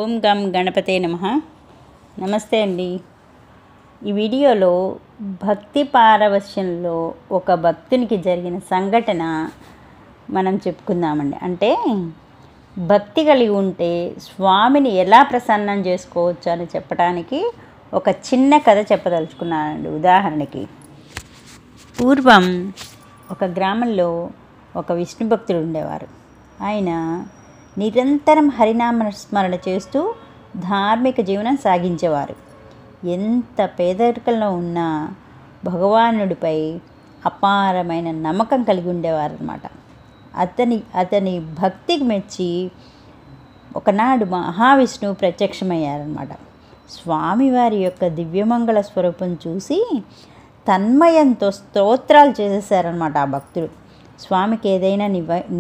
ఓం గం గణపతే నమః. నమస్తే అండి. ఈ వీడియోలో భక్తి పారవశ్యంలో ఒక భక్తునికి జరిగిన సంఘటన మనం చెప్పుకుందామండి. అంటే భక్తి కలిగి ఉంటే స్వామిని ఎలా ప్రసన్నం చేసుకోవచ్చు అని చెప్పడానికి ఒక చిన్న కథ చెప్పదలుచుకున్నానండి. ఉదాహరణకి, పూర్వం ఒక గ్రామంలో ఒక విష్ణు భక్తుడు ఉండేవారు. ఆయన నిరంతరం హరినామ స్మరణ చేస్తూ ధార్మిక జీవనం సాగించేవారు. ఎంత పేదరికంలో ఉన్నా భగవానుడిపై అపారమైన నమ్మకం కలిగి ఉండేవారు అన్నమాట. అతని భక్తికి మెచ్చి ఒకనాడు మహావిష్ణువు ప్రత్యక్షమయ్యారన్నమాట. స్వామివారి యొక్క దివ్యమంగళ స్వరూపం చూసి తన్మయంతో స్తోత్రాలు చేసేసారనమాట ఆ భక్తుడు. స్వామికి ఏదైనా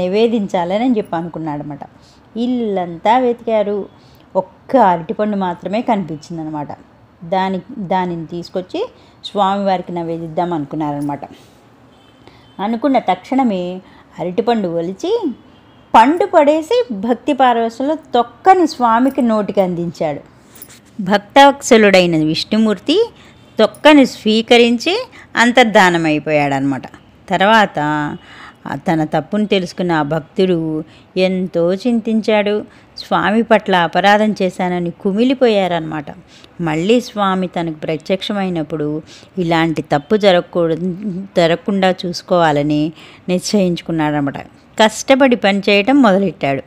నివేదించాలని చెప్పి అనుకున్నాడనమాట. ఇల్లంతా వెతికారు, ఒక్క అరటిపండు మాత్రమే కనిపించిందనమాట. దానిని తీసుకొచ్చి స్వామివారికి నివేదిద్దాం అనుకున్నారనమాట. అనుకున్న తక్షణమే అరటిపండు ఒలిచి పండు పడేసి భక్తి పారవశ్యంలో తొక్కని స్వామికి నోటికి అందించాడు. భక్తవత్సలుడైన విష్ణుమూర్తి తొక్కని స్వీకరించి అంతర్ధానమైపోయాడనమాట. తర్వాత తన తప్పును తెలుసుకున్న ఆ భక్తుడు ఎంతో చింతించాడు. స్వామి పట్ల అపరాధం చేశానని కుమిలిపోయారనమాట. మళ్ళీ స్వామి తనకు ప్రత్యక్షమైనప్పుడు ఇలాంటి తప్పు జరగకుండా చూసుకోవాలని నిశ్చయించుకున్నాడనమాట. కష్టపడి పనిచేయటం మొదలెట్టాడు.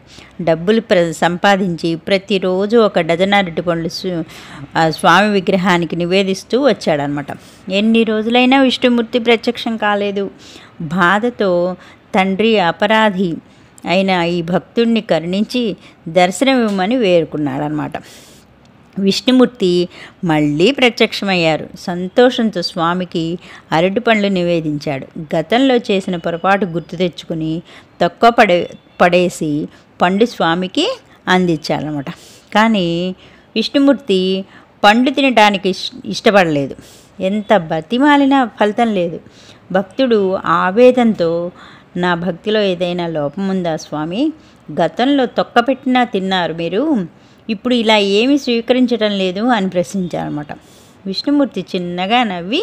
డబ్బులు సంపాదించి ప్రతిరోజు ఒక డజన్ అరటిపండ్లు స్వామి విగ్రహానికి నివేదిస్తూ వచ్చాడనమాట. ఎన్ని రోజులైనా విష్ణుమూర్తి ప్రత్యక్షం కాలేదు. బాధతో తండ్రి అపరాధి అయిన ఈ భక్తుడిని కరుణించి దర్శనమివ్వమని వేడుకున్నాడనమాట. విష్ణుమూర్తి మళ్ళీ ప్రత్యక్షమయ్యారు. సంతోషంతో స్వామికి అరటిపండ్లు నివేదించాడు. గతంలో చేసిన పొరపాటు గుర్తు తెచ్చుకుని తక్కువ పడేసి పండు స్వామికి అందించాడనమాట. కానీ విష్ణుమూర్తి పండు తినడానికి ఇష్టపడలేదు. ఎంత బతిమాలినా ఫలితం లేదు. భక్తుడు ఆవేదంతో, నా భక్తిలో ఏదైనా లోపం ఉందా స్వామి? గతంలో తొక్కపెట్టినా తిన్నారు మీరు, ఇప్పుడు ఇలా ఏమీ స్వీకరించడం లేదు అని ప్రశ్నించారన్నమాట. విష్ణుమూర్తి చిన్నగా నవ్వి,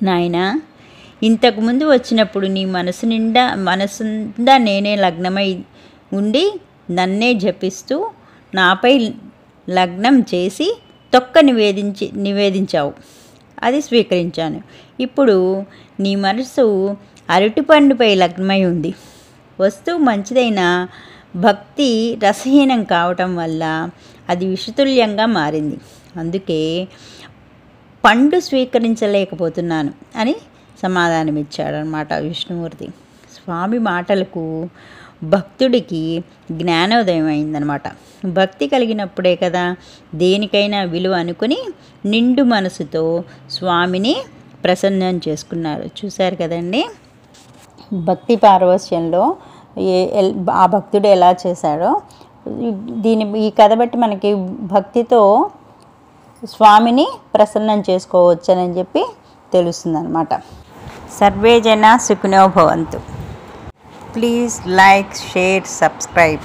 నాయనా, ఇంతకుముందు వచ్చినప్పుడు నీ మనసు నిండా నేనే లగ్నమై ఉండి నన్నే జపిస్తూ నాపై లగ్నం చేసి తొక్క నివేదించావు, అది స్వీకరించాను. ఇప్పుడు నీ మనసు అరటిపండుపై లగ్నమై ఉంది. వస్తువు మంచిదైన భక్తి రసహీనం కావటం వల్ల అది విషతుల్యంగా మారింది. అందుకే పండు స్వీకరించలేకపోతున్నాను అని సమాధానమిచ్చాడనమాట విష్ణుమూర్తి. స్వామి మాటలకు భక్తుడికి జ్ఞానోదయం అయిందనమాట. భక్తి కలిగినప్పుడే కదా దేనికైనా విలువ అనుకుని నిండు మనసుతో స్వామిని ప్రసన్నం చేసుకున్నారు. చూశారు కదండి, భక్తి పారవశ్యంలో ఆ భక్తుడు ఎలా చేశాడో. ఈ కథ బట్టి మనకి భక్తితో స్వామిని ప్రసన్నం చేసుకోవచ్చని చెప్పి తెలుస్తుందన్నమాట. సర్వే జన సుఖినో భవంతు. Please like, share, subscribe.